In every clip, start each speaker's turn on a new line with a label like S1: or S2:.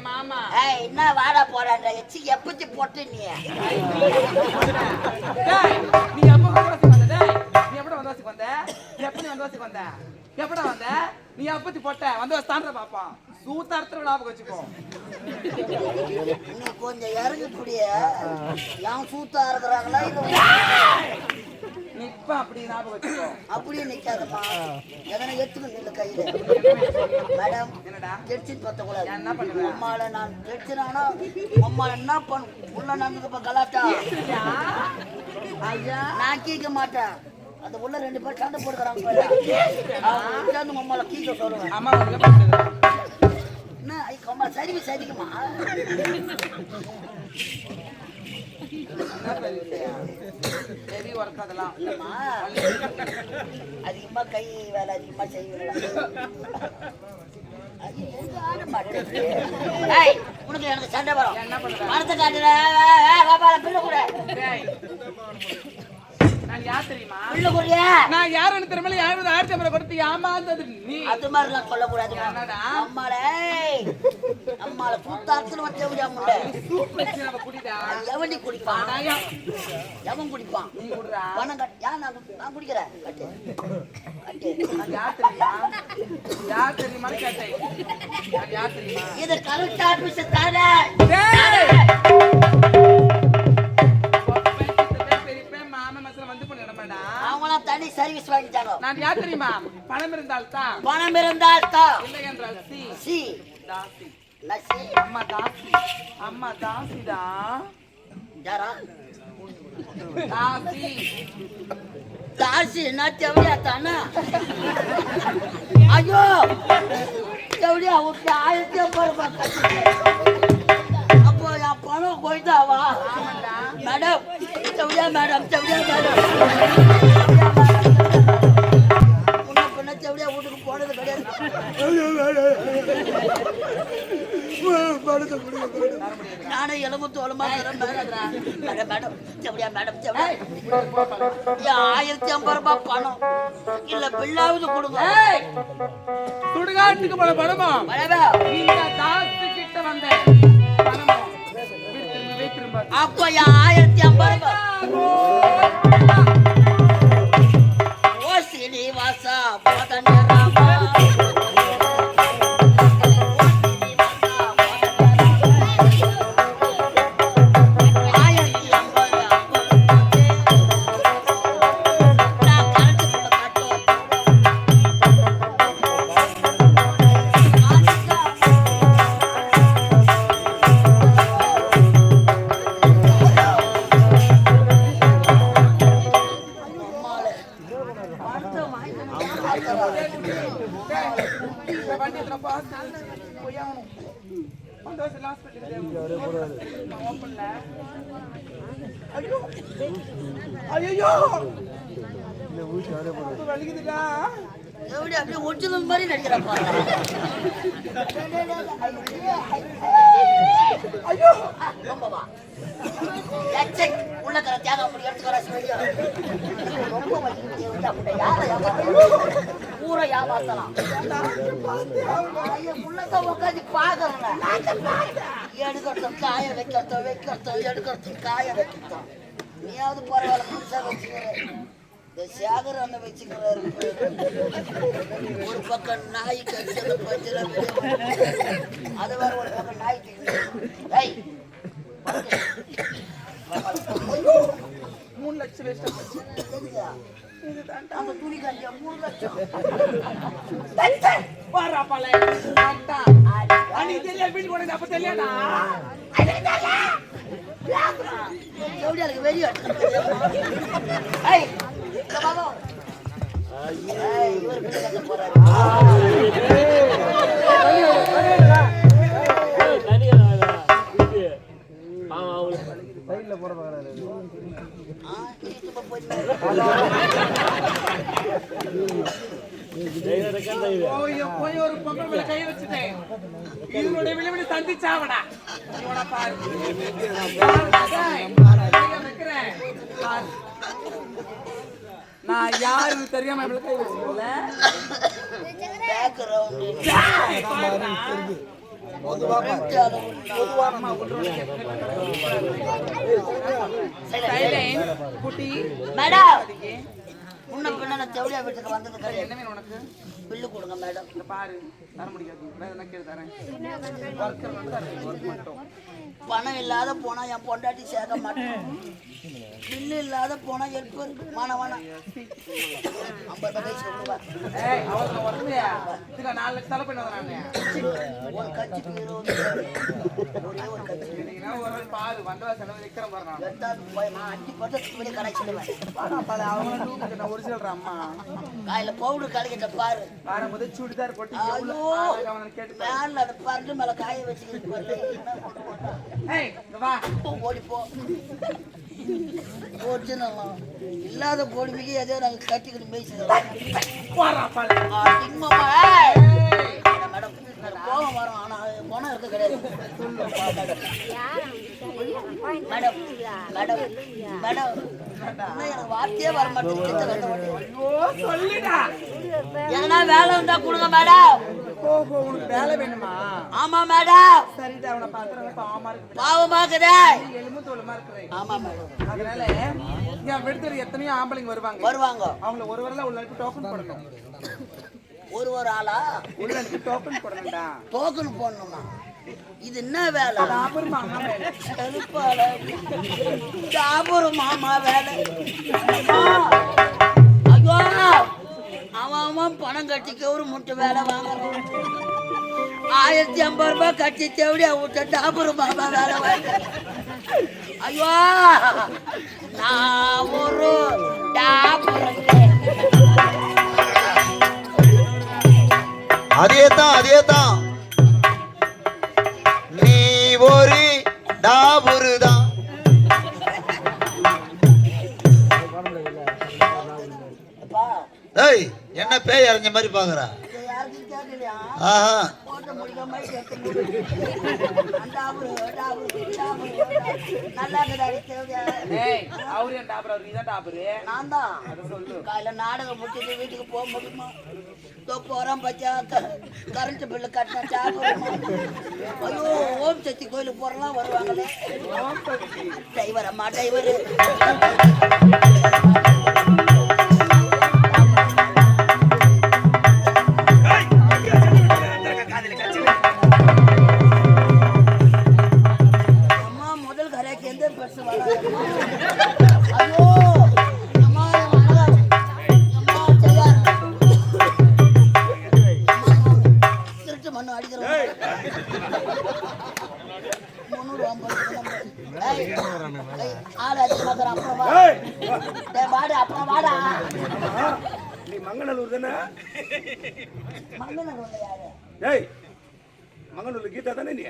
S1: மாமா
S2: என்ன வாடா போறான்ற எச்சி எப்பத்தி போட்டு நீ
S1: எப்ப வந்தவாசிக்கு வந்த நீ எப்பட வந்தவாசிக்கு வந்த எப்ப நீ வந்தவாசிக்கு வந்த எப்படா வந்த நீ எப்பத்தி போட்ட வந்தவாசி தாண்ட பாப்பா சூத்தாரத்துல ஞாபகம் வச்சுக்கோ
S2: நீ கொஞ்சம் இறங்கி புடிய என் சூத்தா இருக்கிறாங்களா
S1: நிப்ப அப்படி ஞாபகம் வச்சுக்கோ
S2: அப்படியே நிக்காதப்பா எதனா எடுத்துக்கணும் இல்ல கையில மேடம் கெடிச்சு பத்தக்கூடாது
S1: என்ன பண்ணுவேன்
S2: அம்மால நான் கெடிச்சினானா அம்மா என்ன பண்ணு உள்ள நடந்துக்கப்ப கலாட்டா
S1: ஐயா
S2: நான் கேட்க மாட்டேன் அந்த உள்ள 2 பேர் சண்டை போடுறாங்க அவங்க அம்மால கீழே சொல்லுவேன்
S1: அம்மா
S2: என்ன அம்மா சரிவி சரிக்குமா
S1: சரி ஒர்க் அதெல்லாம்
S2: அதிகமா கை வேலை அதிகமா செய்வீங்களா உனக்கு எனக்கு சண்டை வரும்
S1: என்ன பண்ற
S2: மரத்தை காட்டுற பிள்ளை கூட
S1: நான் யார் தெரியுமா
S2: பிள்ளை கூட
S1: நான் யாருன்னு தெரியல யாரும் ஆயிரத்தி ஐம்பது கொடுத்து ஏமாந்தது நீ
S2: அது மாதிரிலாம் சொல்லக்கூடாது அம்மால கூத்தாத்துல வச்ச முடியாம எவனி குடிப்பான் எவன் குடிப்பான்
S1: நீ குடுறா
S2: பணம் கட்ட நான் குடிக்கிறேன் கட்டு கட்டு
S1: யார் தெரியுமா கேட்டேன் யார் தெரியுமா
S2: இது கலெக்டர் ஆபீஸ் தானே அவங்களாம் தனி சர்வீஸ் வாங்கிட்டாங்க
S1: நான் யார் தெரியுமா பணம் இருந்தால் தான் இல்லை என்றால் சி தாசி அம்மா தாசி அம்மா தாசிடா
S2: யாரா
S1: தாசி
S2: தாசி என்ன செவடியா தானே ஐயோ செவடியா ஒரு 1500 அப்போ என் பணம் போயிட்டாவா மேடம் செவடியா மேடம் உன்ன செவடியா வீட்டுக்கு போனது கிடையாது நானே எலும்பு தோலமா மேடம் செவடியா மேடம் 1500 ரூபாய் பணம் இல்ல பில்லாவது கொடுங்க
S1: சுடுகாட்டுக்கு போன பணமா இந்த தாசி கிட்ட வந்த பணமா
S2: அப்ப 1500 ரூபாய் ஓ சீனிவாசா போதன ராமா அப்படியே ஒரிஜினல் மாதிரி நடிக்கிறப்பா உள்ளக்கிற தியாகம் அப்படி பூரா ஏமாத்தலாம் உள்ளத்தை உட்காந்து பாக்குறேன் எடுக்கிறதும் காய வைக்கிறதும் எடுக்கிறதும் காய வைக்கிறதும் நீயாவது பரவாயில்ல புதுசா வச்சுக்கிறேன் இந்த சேகர் அண்ணன் வச்சுக்கிறாரு ஒரு பக்கம் நாய் கட்சியில பச்சல அது வேற ஒரு பக்கம் நாய் தூக்கி
S1: 3 லட்சம்
S2: அந்த துணி கஞ்சியா 3 லட்சம்
S1: பாராப்பாலே அனி தெரியல வீட்டு போனது அப்ப தெரியலடா
S2: எவ்வளவு வெறி
S1: போய் ஒரு பொம்பளை மேல கை வச்சுட்டேன் இதனுடைய விளைவிட சந்திச்சாவடா பாரு நான் யாருன்னு தெரியாம கை வச்சுக்கல
S2: ரெண்டு அளவு
S1: அம்மா விட்டுருவாங்க. சைலண்ட் குட்டி
S2: மேடம் முன்ன பின்ன நான் தேவடியா வீட்டுக்கு வந்தது
S1: சரி,
S2: கிடையாது.
S1: என்ன வேணும் உனக்கு?
S2: பில்லு கொடுங்க மேடம்.
S1: இந்த பாரு தர முடியாது. வேற என்ன கேட்டு தரேன். ஒர்க்கர் மட்டும் தரேன். ஒர்க் மட்டும்.
S2: பணம் இல்லாத போனா என் பொண்டாட்டி சேர்க்க மாட்டேன். பில்லு இல்லாத போனா ஹெல்ப்பர் மாணவனா 50 வயசு கொடுவா.
S1: ஏய் அவருக்கு வரலையா? இதுக்கு 4 லட்சம் தலை பண்ணி வந்தேன் நானு.
S2: ஒரு கட்சிக்கு 20 ஒரே ஒரு கட்சி.
S1: நீங்க ஒரு நாள் பாரு வந்தவா செலவு வைக்கிறேன் பாரு நான்.
S2: எட்டாவது போய் நான் 5% வெளியே கடைச்சிடுவேன்.
S1: பாடா பாடா அவங்க டூக்கு நான் ஒரிஜினல் அம்மா.
S2: காலையில பவுடர் கலக்கிட்ட பாரு.
S1: வரும்போது சுடிதார் போட்டு எவ்வளவு
S2: ஐயோ
S1: அவனை கேட்டு
S2: மேல அந்த பரண்டு மேல காய வச்சுக்கிட்டு பாரு.
S1: ஏய் இங்க வா.
S2: ஓடி போ. ஒரிஜினல் இல்லாத கோடிமைக்கு ஏதோ நாங்க கட்டிக்கிட்டு மேய்ச்சிக்கிறோம்.
S1: போறா பாரு.
S2: திங்கம்மா மேடம் கோவம் வரும் ஆனா குணம் இருக்க கிடையாது. மேடம் மேடம் மேடம் எனக்கு வார்த்தையே வர மாட்டேங்குது.
S1: ஐயோ சொல்லுடா.
S2: எதனா வேலை இருந்தா கொடுங்க மேடம்.
S1: ஓஹோ உனக்கு வேலை வேணுமா?
S2: ஆமா மேடம்.
S1: சரிடா அவனை பாத்துறேன் பாவமா இருக்கு.
S2: பாவமாக்குதே.
S1: எலும்பு தோலுமா இருக்கிறேன்.
S2: ஆமா மேடம்.
S1: அதனால என் விடுதலை எத்தனையோ ஆம்பளைங்க வருவாங்க.
S2: வருவாங்க.
S1: அவங்கள ஒரு வரல உள்ள டோக்கன் போடணும்.
S2: ஒரு ஆளா
S1: உள்ள டோக்கன் போடணும்டா.
S2: டோக்கன் போடணுமா? இது என்ன வேலை?
S1: டாபர் மாமா வேலை.
S2: கருப்பால டாபர் மாமா வேலை. ஐயோ அவன் பணம் கட்டிக்க ஒரு முட்டை வேலை வாங்கணும். 1050 ரூபாய் கட்டி தேவடியா விட்ட டாபர் மாமா வேலை வாங்க. ஐயோ நான் ஒரு டாபர்.
S3: அதேதான் நீ ஒரு டாபுருதான். ஏய் என்ன பேய் அரைஞ்ச மாதிரி பாக்குறா?
S2: யாருக்கும் கேட்கலையா?
S3: ஆஹா
S2: போட்ட முடியாம நல்லா இருக்குதாடி தேவடியா?
S1: ஏய் அவரு ஏன் டாபர் அவரு நீதான் டாபர்.
S2: நான் தான்
S1: அத சொல்லு.
S2: காலைல நாடகம் முடிச்சுட்டு வீட்டுக்கு போக முடியுமா? போறோம் பச்சா கரண்ட் பில்லு கட்டினா சாப்பிடுமா? ஐயோ ஓம் சக்தி கோயிலுக்கு போறலாம் வருவாங்களே. டிரைவர் அம்மா டிரைவர். அம்மா முதல் கரைக்கு எந்த பஸ் வராது. ஐயோ அம்மா திருட்டு மண்ணு அடிக்கிறோம். 350 ஆள் அடிச்சு அப்புறம் வாடு அப்புறம் வாடா.
S4: நீ மங்கநல்லூர் தானே?
S2: மங்கநல்லூர்ல யாரு?
S4: ஏய் மங்கநல்லூர் கீதா தானே நீ?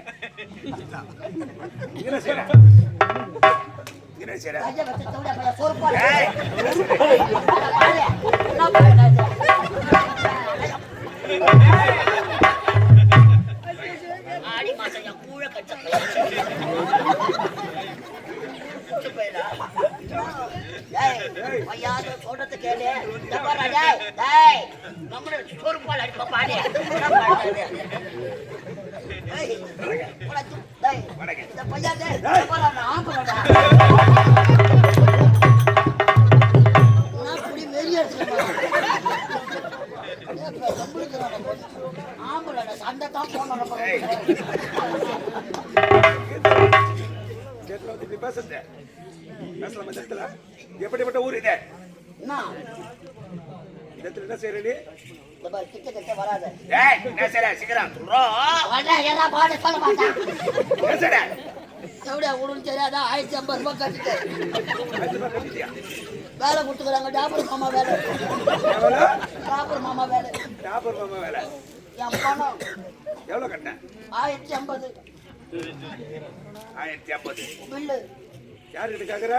S4: என்ன செய்ற? என்ன செய்ற?
S2: ராஜா வச்ச தவிர அப்புறம் சோறு போடு. என்ன பண்ணுறது? ஆடி மாசம் என் கூழ கட்ட சொல்றது கேளு. நம்மளோட சோறு போல அடிப்பா பாடு. இந்த பையன் ஆம்பளடா புடி வெறி ஆம்பளோட சண்டை தான் போன
S4: எப்படிப்பட்ட ஊர் இது?
S2: என்ன
S4: என்ன செய்யற நீ?
S2: கிட்ட கிட்ட வராத.
S4: என்ன செய்யற? சீக்கிரம்
S2: பாடு சொல்ல மாட்டான்.
S4: என்ன செய்யற?
S2: எவ்வளோ உடனே தெரியாதா? 1050 ரூபாய் கட்டிட்டு
S4: கட்டிட்டியா?
S2: வேலை கொடுத்துக்கிறாங்க. டாபர் மாமா வேலை. டாபர் மாமா வேலை.
S4: டாபர் மாமா வேலை.
S2: என் பணம்
S4: எவ்வளவு கட்ட?
S2: 1050.
S4: 1050
S2: பில்லு
S4: யாருக்கிட்ட கேக்குற?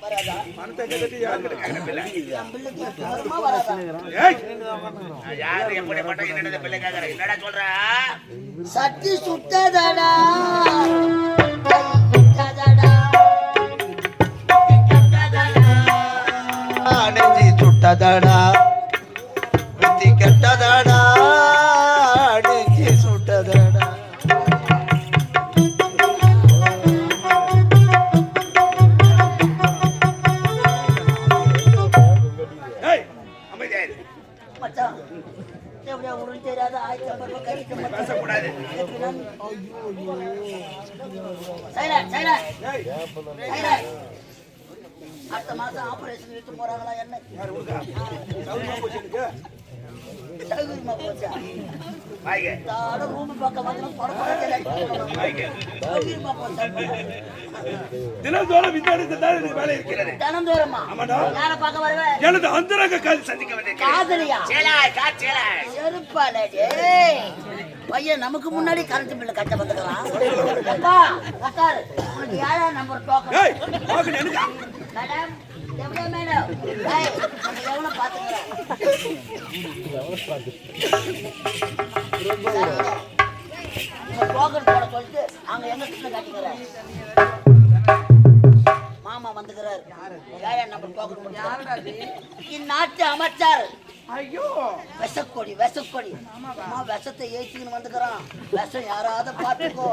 S2: வராதா?
S4: பணத்தை கட்டி யாருக்கிட்ட கேக்குற? பிள்ளை
S2: என் பில்லு வருமா வராதா?
S4: யாரு எப்படி பண்ற? என்னடா பிள்ளை கேக்குற? என்னடா சொல்ற?
S2: சட்டி சுட்டதடா சுட்டதடா
S3: நெஞ்சி சுட்டதடா புத்தி கெட்டதடா நெஞ்சி சுட்டதடா.
S2: சைலண்ட் அடுத்த மாசம் ஆபரேஷன் இழுத்து போறாங்களா என்ன சௌகரியமா போச்சா ரூம் பக்கம் வந்து சௌகரியமா போச்சா
S4: தினந்தோறும் வேலை இருக்கிறது.
S2: தினந்தோறுமா யார பார்க்க வருவேன்
S4: எனது அந்தரங்க காதல் சந்திக்க வந்தேன்.
S2: காதலியா செருப்பாலே பையன் நமக்கு முன்னாடி கரண்ட் பில்லு கட்ட வந்துக்கலாம் உனக்கு யாரா நம்பர் டோக்கன் மேடம் எவ்வளவு மேடம் எவ்வளவு பாத்துக்கிறேன் டோக்கன் போட சொல்லிட்டு அங்க எங்க கிட்ட காட்டிக்கிறேன் மாமா வந்துக்கிறார் யாரா நம்பர் டோக்கன் இந்நாட்டு அமைச்சர்
S1: ஐயோ
S2: விஷக்கொடி அம்மா விஷத்தை ஏற்றின்னு வந்துக்கிறான் விஷம் யாராவது பார்த்துக்கோ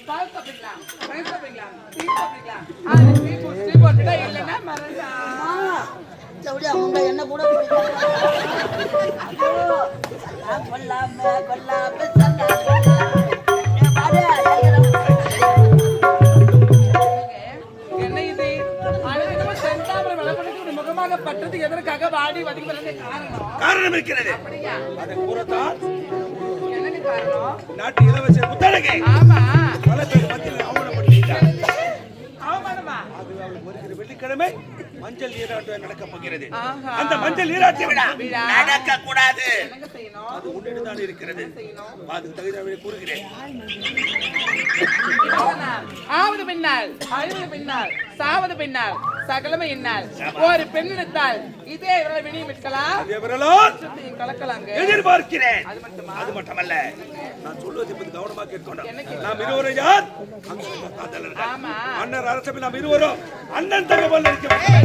S1: பால் சாப்பிடலாம் பழம் சாப்பிடலாம் டீ சாப்பிடலாம் டீ போட்டுட்டா இல்லைன்னா மறந்தா
S2: அப்படியே அவங்க என்ன கூட
S1: என்ன இது அழகு செந்தாமரை வளர்ப்பதற்கு முகமாக பட்டது எதற்காக வாடி வதக்கி
S4: காரணம் இருக்கிறது.
S1: அப்படியா
S4: அதை கூறத்தான்
S1: என்னங்க காரணம்
S4: நாட்டு இளவரசர் முத்தழகை
S1: ஆமா
S4: பல பேர் மத்தியில் அவமானப்படுத்திட்டார்.
S1: அவமானமா
S4: அது அவளுக்கு வருகிற வெள்ளிக்கிழமை மஞ்சள் நீராட்டம் நடக்கப் போகிறது.
S1: ஆஹா.
S4: அந்த மஞ்சள் நீராட்ட விழா
S1: விழா.
S4: நடக்க கூடாது.
S1: என்னங்க செய்யணும்
S4: அது உன்னிடம் தான் இருக்கிறது. அதுக்கு தகுந்த கூறுகிறேன்.
S1: ஆவது பின்னால் அழுவது பின்னால் சாவது பின்னால் சகலமே என்னால் ஒரு பெண் எடுத்தால் இதே இவரை வினியும் விற்கலாம்
S4: எவரெல்லாம்
S1: கலக்கலாங்க
S4: எதிர்பார்க்கிறேன்.
S1: அது மட்டுமா
S4: அது மட்டுமல்ல, நான் சொல்வது இப்போது கவனமாக கேட்கணும்.
S1: என்ன கேட்கணும்?
S4: நாம் இருவரும் யார்? அங்கு வந்த காதலர்கள்.
S1: ஆமா
S4: மன்னர் அரசவை நாம் இருவரும் அண்ணன் தகவல் இருக்க வேண்டும்.